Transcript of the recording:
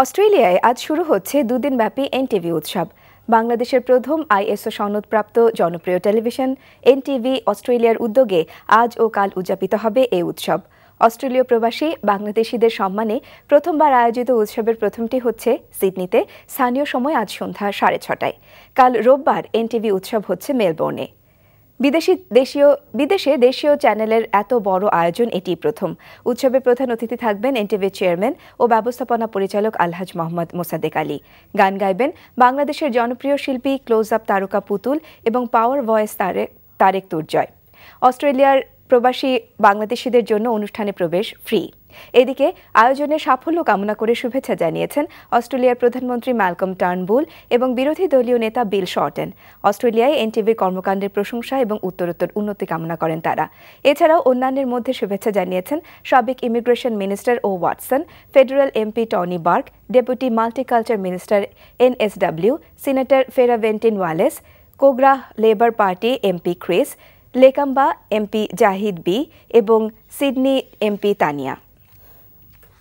অস্ট্রেলিয়ায় আজ শুরু হচ্ছে দুদিনব্যাপী এনটিভি উৎসব। বাংলাদেশের প্রথম আইএসও সনদপ্রাপ্ত জনপ্রিয় টেলিভিশন এনটিভি অস্ট্রেলিয়ার উদ্যোগে আজ ও কাল উদযাপিত হবে এই উৎসব। অস্ট্রেলীয় প্রবাসী বাংলাদেশিদের সম্মানে প্রথমবার আয়োজিত উৎসবের প্রথমটি হচ্ছে সিডনিতে স্থানীয় সময় আজ সন্ধ্যা 6:30টায়। কাল রোববার এনটিভি উৎসব হচ্ছে মেলবোর্নে। বিদেশে দেশীয় চ্যানেলের এত বড় আয়োজন এটি প্রথম। উৎসবে প্রধান অতিথি থাকবেন এনটিভির চেয়ারম্যান ও ব্যবস্থাপনা পরিচালক আলহাজ মোহাম্মদ মোসাদ্দেক আলী। গান গাইবেন বাংলাদেশের জনপ্রিয় শিল্পী ক্লোজ আপ তারকা পুতুল এবং পাওয়ার ভয়েস তারেক তুর্জয়। অস্ট্রেলিয়ার প্রবাসী বাংলাদেশিদের জন্য অনুষ্ঠানে প্রবেশ ফ্রি। এদিকে আয়োজনের সাফল্য কামনা করে শুভেচ্ছা জানিয়েছেন অস্ট্রেলিয়ার প্রধানমন্ত্রী ম্যালকম টার্নবুল এবং বিরোধী দলীয় নেতা বিল শর্টেন। অস্ট্রেলিয়ায় এনটিভির কর্মকাণ্ডের প্রশংসা এবং উত্তরোত্তর উন্নতি কামনা করেন তারা। এছাড়াও অন্যান্যের মধ্যে শুভেচ্ছা জানিয়েছেন সাবেক ইমিগ্রেশন মিনিস্টার ও Watson, federal MP Tony Burke, deputy multicultural minister NSW, senator Fierravanti Wells, Kogarah Labor Party MP Chris, Lakemba MP Jihad Dib এবং সিডনি এমপি তানিয়া।